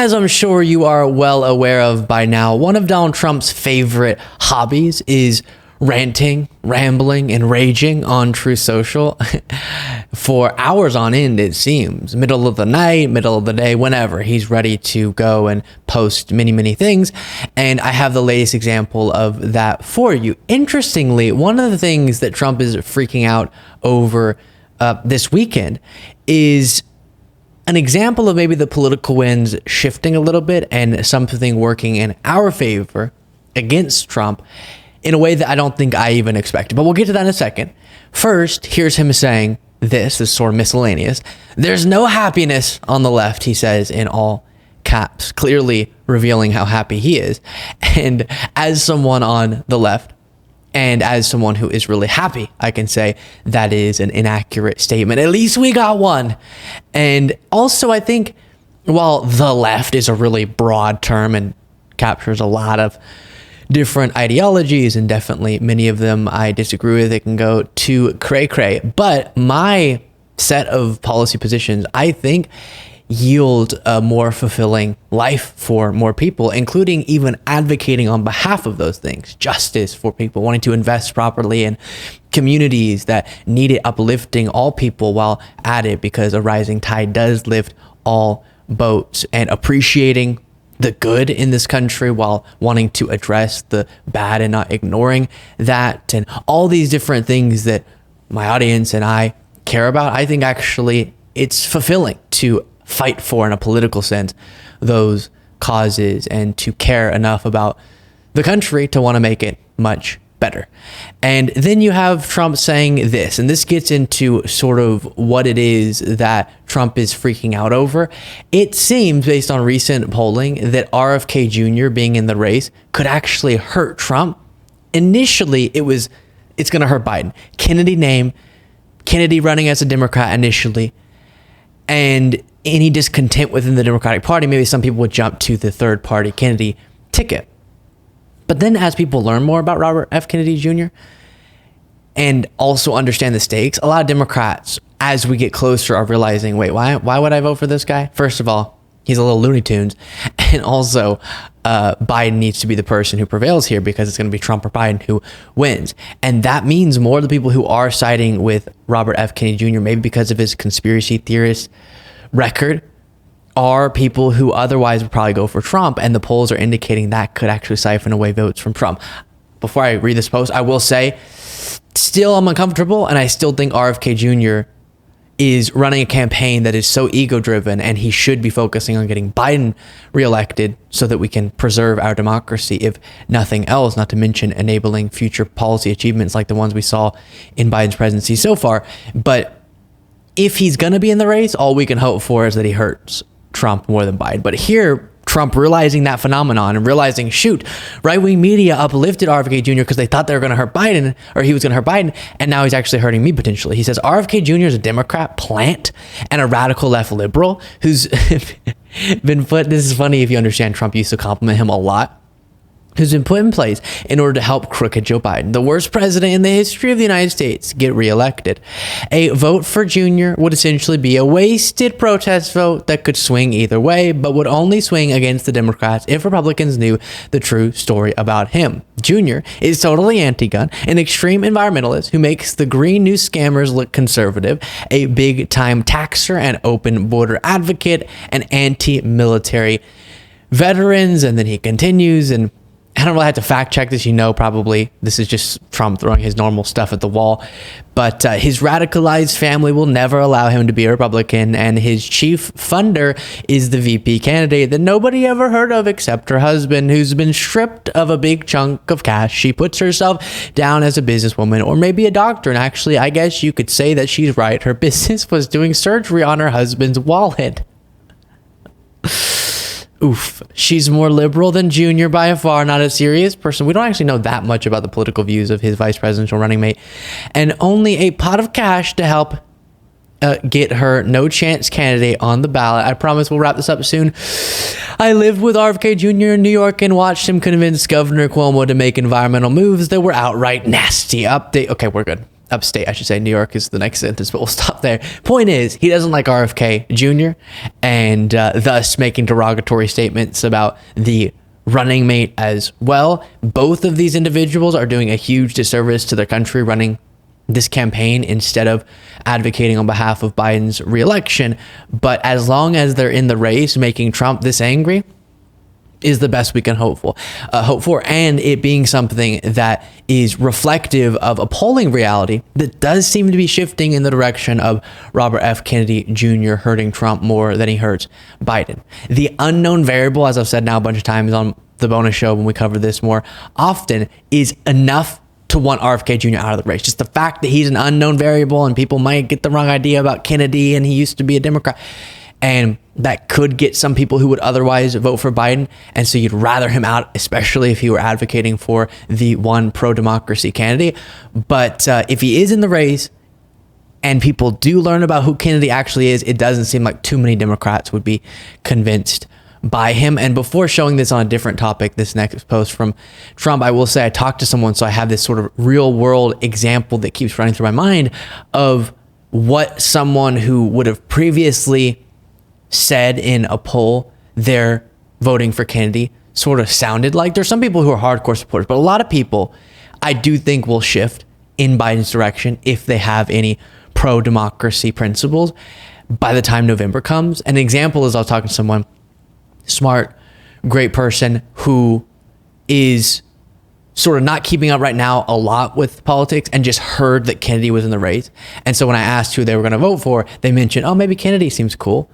as I'm sure you are well aware of by now, one of Donald Trump's favorite hobbies is ranting, rambling, and raging on Truth Social for hours on end, it seems. Middle of the night, middle of the day, whenever. He's ready to go and post many, many things. And I have the latest example of that for you. Interestingly, one of the things that Trump is freaking out over this weekend is an example of maybe the political winds shifting a little bit and something working in our favor against Trump in a way that I don't think I even expected. But we'll get to that in a second. First, here's him saying this is sort of miscellaneous. There's no happiness on the left, he says in all caps, clearly revealing how happy he is. And as someone on the left, and as someone who is really happy, I can say that is an inaccurate statement. At least we got one. And also, I think while the left is a really broad term and captures a lot of different ideologies, and definitely many of them I disagree with, it can go to cray-cray. But my set of policy positions, I think, yield a more fulfilling life for more people, including even advocating on behalf of those things. Justice for people, wanting to invest properly in communities that need it, uplifting all people while at it, because a rising tide does lift all boats, and appreciating the good in this country while wanting to address the bad and not ignoring that, and all these different things that my audience and I care about. I think actually it's fulfilling to fight for, in a political sense, those causes, and to care enough about the country to want to make it much better. And then you have Trump saying this, and this gets into sort of what it is that Trump is freaking out over. It seems, based on recent polling, that RFK Jr. being in the race could actually hurt Trump. Initially, it's going to hurt Biden. Kennedy running as a Democrat initially, and any discontent within the Democratic Party, maybe some people would jump to the third party Kennedy ticket. But then as people learn more about Robert F. Kennedy Jr. and also understand the stakes, a lot of Democrats, as we get closer, are realizing, wait, why would I vote for this guy? First of all, he's a little Looney Tunes. And also, Biden needs to be the person who prevails here, because it's going to be Trump or Biden who wins. And that means more of the people who are siding with Robert F. Kennedy Jr., maybe because of his conspiracy theorist record, are people who otherwise would probably go for Trump, and the polls are indicating that could actually siphon away votes from Trump. Before I read this post, I will say, still I'm uncomfortable, and I still think RFK Jr. is running a campaign that is so ego-driven, and he should be focusing on getting Biden reelected so that we can preserve our democracy, if nothing else, not to mention enabling future policy achievements like the ones we saw in Biden's presidency so far. But if he's going to be in the race, all we can hope for is that he hurts Trump more than Biden. But here, Trump realizing that phenomenon and realizing, shoot, right-wing media uplifted RFK Jr. because they thought they were going to hurt Biden, or he was going to hurt Biden, and now he's actually hurting me potentially. He says RFK Jr. is a Democrat plant and a radical left liberal who's been put, this is funny if you understand, Trump used to compliment him a lot, who's been put in place in order to help crooked Joe Biden, the worst president in the history of the United States, get reelected. A vote for Jr. would essentially be a wasted protest vote that could swing either way, but would only swing against the Democrats if Republicans knew the true story about him. Jr. is totally anti-gun, an extreme environmentalist who makes the green new scammers look conservative, a big-time taxer and open border advocate, an anti-military veterans, and then he continues, and I don't really have to fact check this, probably this is just Trump throwing his normal stuff at the wall, but his radicalized family will never allow him to be a Republican, and his chief funder is the VP candidate that nobody ever heard of except her husband, who's been stripped of a big chunk of cash. She puts herself down as a businesswoman, or maybe a doctor, and actually, I guess you could say that she's right. Her business was doing surgery on her husband's wallet. Oof. She's more liberal than Jr. by far, not a serious person. We don't actually know that much about the political views of his vice presidential running mate. And only a pot of cash to help get her no chance candidate on the ballot. I promise we'll wrap this up soon. I lived with RFK Jr. in New York and watched him convince Governor Cuomo to make environmental moves that were outright nasty. Update. Okay, we're good. upstate, I should say. New York is the next sentence, but we'll stop there. Point is, he doesn't like RFK Jr. and thus making derogatory statements about the running mate as well. Both of these individuals are doing a huge disservice to their country running this campaign instead of advocating on behalf of Biden's reelection. But as long as they're in the race, making Trump this angry is the best we can hope for, and it being something that is reflective of a polling reality that does seem to be shifting in the direction of Robert F. Kennedy Jr. hurting Trump more than he hurts Biden. The unknown variable, as I've said now a bunch of times on the bonus show when we cover this more often, is enough to want RFK Jr. out of the race. Just the fact that he's an unknown variable and people might get the wrong idea about Kennedy and he used to be a Democrat. And that could get some people who would otherwise vote for Biden. And so you'd rather him out, especially if he were advocating for the one pro-democracy candidate. But if he is in the race and people do learn about who Kennedy actually is, it doesn't seem like too many Democrats would be convinced by him. And before showing this on a different topic, this next post from Trump, I will say I talked to someone, so I have this sort of real world example that keeps running through my mind of what someone who would have previously said in a poll they're voting for Kennedy sort of sounded like. There's some people who are hardcore supporters, but a lot of people I do think will shift in Biden's direction if they have any pro-democracy principles by the time November comes. An example is I was talking to someone smart, great person who is sort of not keeping up right now a lot with politics and just heard that Kennedy was in the race. And so when I asked who they were going to vote for, they mentioned, oh, maybe Kennedy seems cool.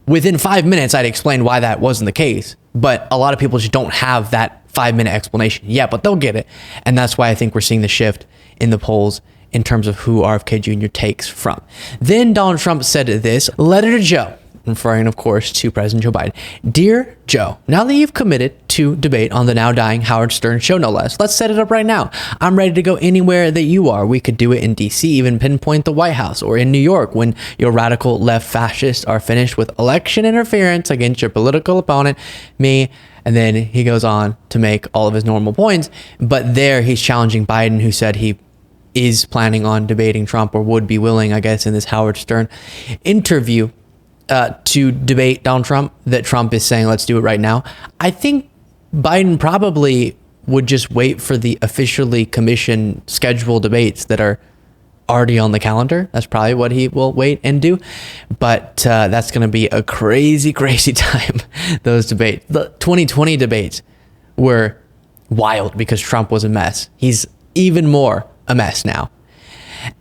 Within 5 minutes, I'd explained why that wasn't the case. But a lot of people just don't have that 5-minute explanation yet, but they'll get it. And that's why I think we're seeing the shift in the polls in terms of who RFK Jr. takes from. Then Donald Trump said this, letter to Joe, referring, of course, to President Joe Biden. Dear Joe, now that you've committed to debate on the now dying Howard Stern show, no less, let's set it up right now. I'm ready to go anywhere that you are. We could do it in D.C., even pinpoint the White House, or in New York when your radical left fascists are finished with election interference against your political opponent, me. And then he goes on to make all of his normal points. But there he's challenging Biden, who said he is planning on debating Trump, or would be willing, I guess, in this Howard Stern interview to debate Donald Trump, that Trump is saying, let's do it right now. I think Biden probably would just wait for the officially commissioned scheduled debates that are already on the calendar. That's probably what he will wait and do. But that's going to be a crazy, crazy time. Those debates, the 2020 debates were wild because Trump was a mess. He's even more a mess now.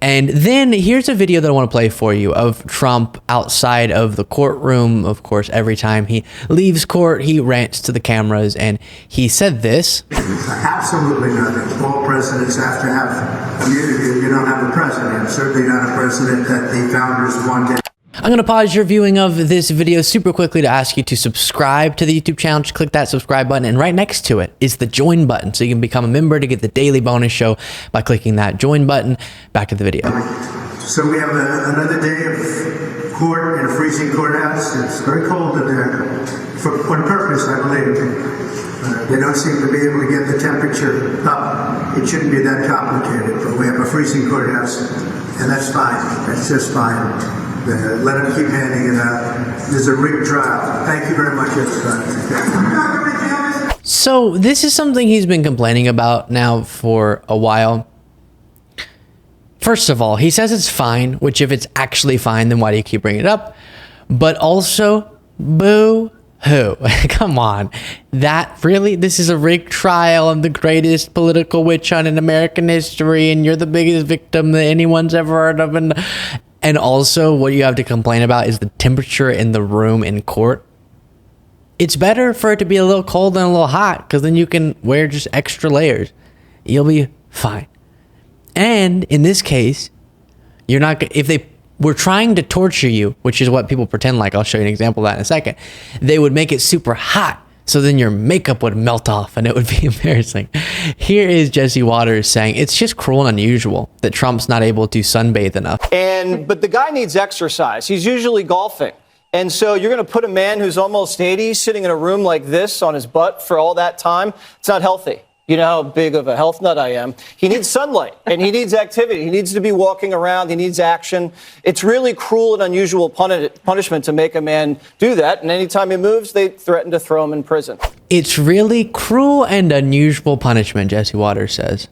And then here's a video that I want to play for you of Trump outside of the courtroom. Of course, every time he leaves court, he rants to the cameras, and he said this. Absolutely nothing. All presidents have to have immunity. You don't have a president. Certainly not a president that the founders wanted. I'm going to pause your viewing of this video super quickly to ask you to subscribe to the YouTube channel. Just click that subscribe button, and right next to it is the join button. So you can become a member to get the daily bonus show by clicking that join button. Back to the video. So we have another day of court in a freezing courthouse. It's very cold in there. On purpose, I believe. They don't seem to be able to get the temperature up. It shouldn't be that complicated, but we have a freezing courthouse, and that's fine. That's just fine. Let him keep handing it out. There's a rigged trial. Thank you very much, everybody. So this is something he's been complaining about now for a while. First of all, he says it's fine, which if it's actually fine, then why do you keep bringing it up? But also, boo-hoo. Come on. That really? This is a rigged trial and the greatest political witch hunt in American history, and you're the biggest victim that anyone's ever heard of. And also, what you have to complain about is the temperature in the room in court. It's better for it to be a little cold than a little hot, because then you can wear just extra layers. You'll be fine. And in this case, you're not. If they were trying to torture you, which is what people pretend like, I'll show you an example of that in a second, they would make it super hot. So then your makeup would melt off and it would be embarrassing. Here is Jesse Waters saying it's just cruel and unusual that Trump's not able to sunbathe enough. But the guy needs exercise. He's usually golfing. And so you're going to put a man who's almost 80 sitting in a room like this on his butt for all that time? It's not healthy. You know how big of a health nut I am. He needs sunlight and he needs activity. He needs to be walking around. He needs action. It's really cruel and unusual punishment to make a man do that. And anytime he moves, they threaten to throw him in prison. It's really cruel and unusual punishment, Jesse Waters says,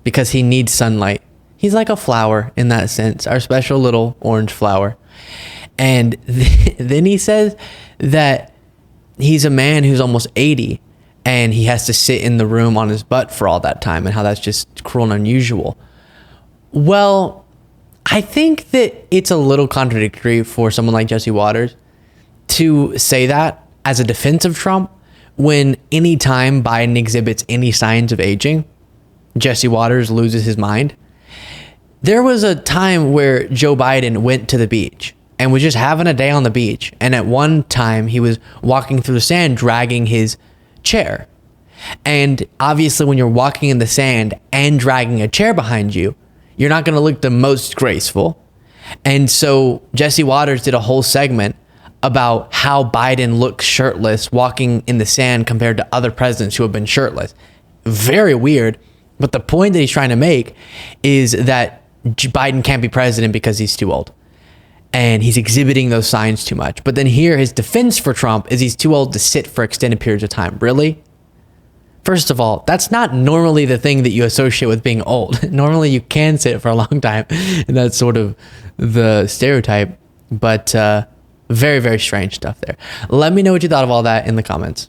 because he needs sunlight. He's like a flower in that sense, our special little orange flower. And then he says that he's a man who's almost 80 and he has to sit in the room on his butt for all that time, and how that's just cruel and unusual. Well, I think that it's a little contradictory for someone like Jesse Waters to say that as a defense of Trump, when any time Biden exhibits any signs of aging, Jesse Waters loses his mind. There was a time where Joe Biden went to the beach and was just having a day on the beach. And at one time he was walking through the sand, dragging his chair. And obviously when you're walking in the sand and dragging a chair behind you, you're not going to look the most graceful. And so Jesse Waters did a whole segment about how Biden looks shirtless walking in the sand compared to other presidents who have been shirtless. Very weird. But the point that he's trying to make is that Biden can't be president because he's too old. And he's exhibiting those signs too much. But then here, his defense for Trump is he's too old to sit for extended periods of time. Really? First of all, that's not normally the thing that you associate with being old. Normally you can sit for a long time, and that's sort of the stereotype. But very, very strange stuff there. Let me know what you thought of all that in the comments.